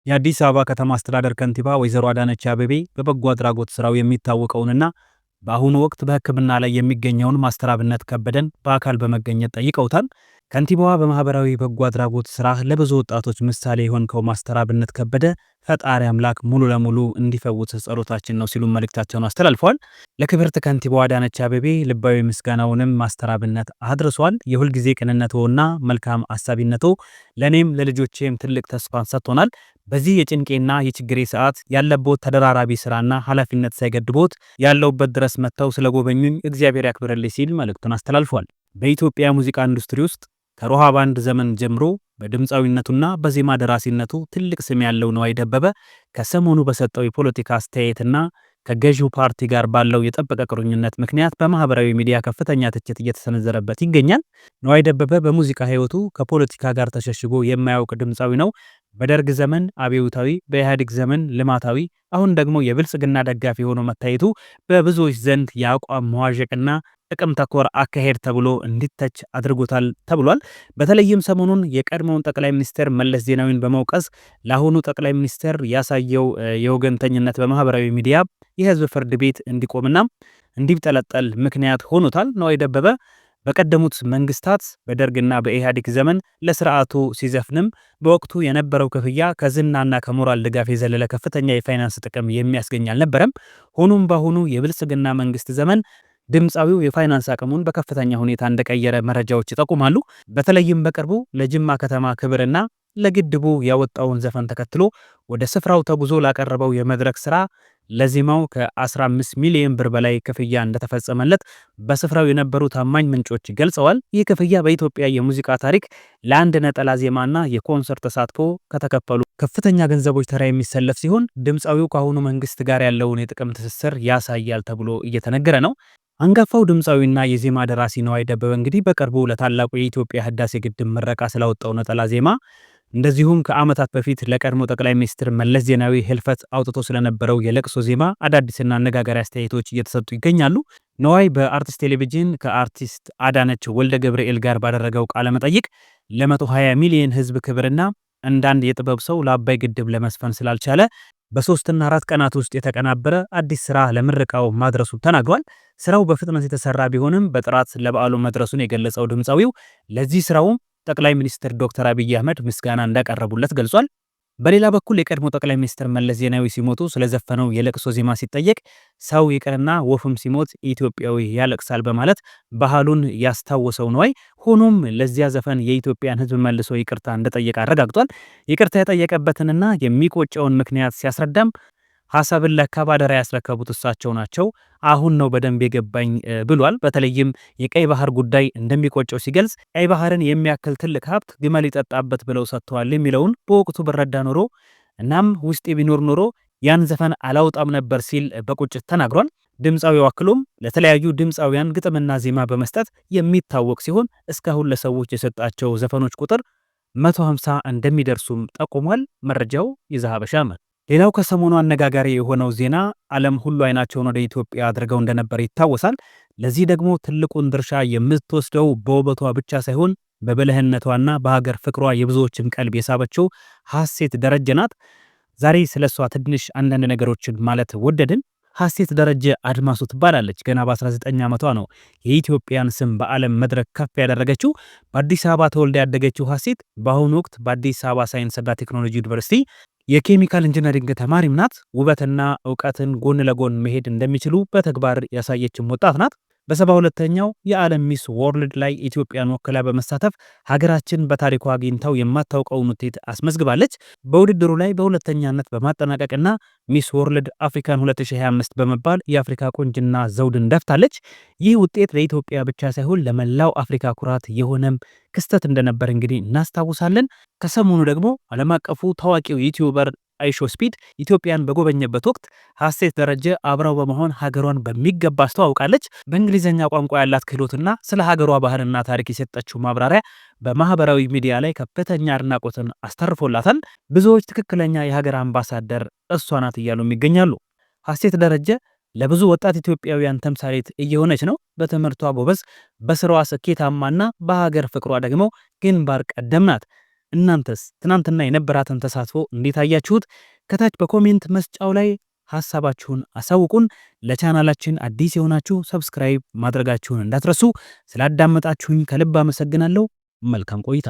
የአዲስ አበባ ከተማ አስተዳደር ከንቲባ ወይዘሮ አዳነች አቤቤ በበጎ አድራጎት ስራው የሚታወቀውንና በአሁኑ ወቅት በሕክምና ላይ የሚገኘውን ማስተር አብነት ከበደን በአካል በመገኘት ጠይቀውታል። ከንቲባዋ በማህበራዊ በጎ አድራጎት ስራ ለብዙ ወጣቶች ምሳሌ የሆንከው ማስተር አብነት ከበደ ፈጣሪ አምላክ ሙሉ ለሙሉ እንዲፈውስ ጸሎታችን ነው ሲሉ መልእክታቸውን አስተላልፈዋል። ለክብርት ከንቲባዋ አዳነች አቤቤ ልባዊ ምስጋናውንም ማስተር አብነት አድርሷል። የሁልጊዜ ቅንነቶና መልካም አሳቢነቶ ለኔም ለልጆቼም ትልቅ ተስፋን ሰጥቶናል። በዚህ የጭንቄና የችግሬ ሰዓት ያለቦት ተደራራቢ ስራና ኃላፊነት ሳይገድቦት ያለውበት ድረስ መጥተው ስለጎበኙኝ እግዚአብሔር ያክብርልኝ ሲል መልእክቱን አስተላልፏል። በኢትዮጵያ ሙዚቃ ኢንዱስትሪ ውስጥ ከሮሃ ባንድ ዘመን ጀምሮ በድምፃዊነቱና በዜማ ደራሲነቱ ትልቅ ስም ያለው ነዋይ ደበበ ከሰሞኑ በሰጠው የፖለቲካ አስተያየትና ከገዢው ፓርቲ ጋር ባለው የጠበቀ ቁርኝነት ምክንያት በማህበራዊ ሚዲያ ከፍተኛ ትችት እየተሰነዘረበት ይገኛል። ነዋይ ደበበ በሙዚቃ ህይወቱ ከፖለቲካ ጋር ተሸሽጎ የማያውቅ ድምፃዊ ነው። በደርግ ዘመን አብዮታዊ፣ በኢህአዴግ ዘመን ልማታዊ፣ አሁን ደግሞ የብልጽግና ደጋፊ ሆኖ መታየቱ በብዙዎች ዘንድ የአቋም መዋዠቅና ጥቅም ተኮር አካሄድ ተብሎ እንዲተች አድርጎታል ተብሏል። በተለይም ሰሞኑን የቀድሞውን ጠቅላይ ሚኒስትር መለስ ዜናዊን በመውቀስ ለአሁኑ ጠቅላይ ሚኒስትር ያሳየው የወገንተኝነት በማህበራዊ ሚዲያ የህዝብ ፍርድ ቤት እንዲቆምና እንዲጠለጠል ምክንያት ሆኖታል። ነዋይ ደበበ በቀደሙት መንግስታት በደርግና በኢህአዴግ ዘመን ለስርዓቱ ሲዘፍንም በወቅቱ የነበረው ክፍያ ከዝናና ከሞራል ድጋፍ የዘለለ ከፍተኛ የፋይናንስ ጥቅም የሚያስገኝ አልነበረም። ሆኖም በአሁኑ የብልጽግና መንግስት ዘመን ድምፃዊው የፋይናንስ አቅሙን በከፍተኛ ሁኔታ እንደቀየረ መረጃዎች ይጠቁማሉ። በተለይም በቅርቡ ለጅማ ከተማ ክብርና ለግድቡ ያወጣውን ዘፈን ተከትሎ ወደ ስፍራው ተጉዞ ላቀረበው የመድረክ ስራ ለዜማው ከ15 ሚሊዮን ብር በላይ ክፍያ እንደተፈጸመለት በስፍራው የነበሩ ታማኝ ምንጮች ገልጸዋል። ይህ ክፍያ በኢትዮጵያ የሙዚቃ ታሪክ ለአንድ ነጠላ ዜማና የኮንሰርት ተሳትፎ ከተከፈሉ ከፍተኛ ገንዘቦች ተራ የሚሰለፍ ሲሆን ድምፃዊው ከአሁኑ መንግስት ጋር ያለውን የጥቅም ትስስር ያሳያል ተብሎ እየተነገረ ነው። አንጋፋው ድምፃዊና የዜማ ደራሲ ነዋይ ደበበ እንግዲህ በቅርቡ ለታላቁ የኢትዮጵያ ህዳሴ ግድብ ምረቃ ስላወጣው ነጠላ ዜማ እንደዚሁም ከዓመታት በፊት ለቀድሞ ጠቅላይ ሚኒስትር መለስ ዜናዊ ህልፈት አውጥቶ ስለነበረው የለቅሶ ዜማ አዳዲስና አነጋጋሪ አስተያየቶች እየተሰጡ ይገኛሉ። ነዋይ በአርቲስት ቴሌቪዥን ከአርቲስት አዳነች ወልደ ገብርኤል ጋር ባደረገው ቃለ መጠይቅ ለ120 ሚሊዮን ህዝብ ክብርና እንዳንድ የጥበብ ሰው ለአባይ ግድብ ለመስፈን ስላልቻለ በ3 እና 4 ቀናት ውስጥ የተቀናበረ አዲስ ስራ ለምርቃው ማድረሱ ተናግሯል። ስራው በፍጥነት የተሰራ ቢሆንም በጥራት ለበዓሉ መድረሱን የገለጸው ድምፃዊው ለዚህ ስራውም ጠቅላይ ሚኒስትር ዶክተር አብይ አህመድ ምስጋና እንዳቀረቡለት ገልጿል። በሌላ በኩል የቀድሞ ጠቅላይ ሚኒስትር መለስ ዜናዊ ሲሞቱ ስለዘፈነው የለቅሶ ዜማ ሲጠየቅ ሰው ይቅርና ወፍም ሲሞት ኢትዮጵያዊ ያለቅሳል በማለት ባህሉን ያስታወሰው ነዋይ ሆኖም ለዚያ ዘፈን የኢትዮጵያን ሕዝብ መልሶ ይቅርታ እንደጠየቀ አረጋግጧል። ይቅርታ የጠየቀበትንና የሚቆጨውን ምክንያት ሲያስረዳም ሐሳብን ለካ ባደራ ያስረከቡት እሳቸው ናቸው፣ አሁን ነው በደንብ የገባኝ ብሏል። በተለይም የቀይ ባህር ጉዳይ እንደሚቆጨው ሲገልጽ ቀይ ባህርን የሚያክል ትልቅ ሀብት ግመል ይጠጣበት ብለው ሰጥተዋል የሚለውን በወቅቱ በረዳ ኖሮ እናም ውስጤ ቢኖር ኖሮ ያን ዘፈን አላውጣም ነበር ሲል በቁጭት ተናግሯል። ድምፃዊው አክሎም ለተለያዩ ድምፃውያን ግጥምና ዜማ በመስጠት የሚታወቅ ሲሆን እስካሁን ለሰዎች የሰጣቸው ዘፈኖች ቁጥር 150 እንደሚደርሱም ጠቁሟል። መረጃው የዛሀበሻ ነው። ሌላው ከሰሞኑ አነጋጋሪ የሆነው ዜና ዓለም ሁሉ አይናቸውን ወደ ኢትዮጵያ አድርገው እንደነበር ይታወሳል። ለዚህ ደግሞ ትልቁን ድርሻ የምትወስደው በውበቷ ብቻ ሳይሆን በብልህነቷና በሀገር ፍቅሯ የብዙዎችን ቀልብ የሳበችው ሀሴት ደረጀ ናት። ዛሬ ስለሷ ትንሽ አንዳንድ ነገሮችን ማለት ወደድን። ሀሴት ደረጀ አድማሱ ትባላለች። ገና በ19 ዓመቷ ነው የኢትዮጵያን ስም በዓለም መድረክ ከፍ ያደረገችው። በአዲስ አበባ ተወልዳ ያደገችው ሀሴት በአሁኑ ወቅት በአዲስ አበባ ሳይንስና ቴክኖሎጂ ዩኒቨርሲቲ የኬሚካል ኢንጂነሪንግ ተማሪም ናት። ውበትና እውቀትን ጎን ለጎን መሄድ እንደሚችሉ በተግባር ያሳየችም ወጣት ናት። በ72ኛው የዓለም ሚስ ወርልድ ላይ ኢትዮጵያን ወክላ በመሳተፍ ሀገራችን በታሪኳ አግኝታው የማታውቀውን ውጤት አስመዝግባለች። በውድድሩ ላይ በሁለተኛነት በማጠናቀቅና ሚስ ወርልድ አፍሪካን 2025 በመባል የአፍሪካ ቁንጅና ዘውድን ደፍታለች። ይህ ውጤት ለኢትዮጵያ ብቻ ሳይሆን ለመላው አፍሪካ ኩራት የሆነም ክስተት እንደነበር እንግዲህ እናስታውሳለን። ከሰሞኑ ደግሞ ዓለም አቀፉ ታዋቂው ዩቲዩበር አይሾ ስፒድ ኢትዮጵያን በጎበኘበት ወቅት ሀሴት ደረጀ አብራው በመሆን ሀገሯን በሚገባ አስተዋውቃለች። በእንግሊዝኛ ቋንቋ ያላት ክህሎትና ስለ ሀገሯ ባህልና ታሪክ የሰጠችው ማብራሪያ በማህበራዊ ሚዲያ ላይ ከፍተኛ አድናቆትን አስተርፎላታል። ብዙዎች ትክክለኛ የሀገር አምባሳደር እሷ ናት እያሉ ይገኛሉ። ሀሴት ደረጀ ለብዙ ወጣት ኢትዮጵያውያን ተምሳሌት እየሆነች ነው። በትምህርቷ ጎበዝ፣ በስራዋ ስኬታማና በሀገር ፍቅሯ ደግሞ ግንባር ቀደም ናት። እናንተስ ትናንትና የነበራትን ተሳትፎ እንዴት አያችሁት? ከታች በኮሜንት መስጫው ላይ ሐሳባችሁን አሳውቁን። ለቻናላችን አዲስ የሆናችሁ ሰብስክራይብ ማድረጋችሁን እንዳትረሱ። ስላዳመጣችሁኝ ከልብ አመሰግናለሁ። መልካም ቆይታ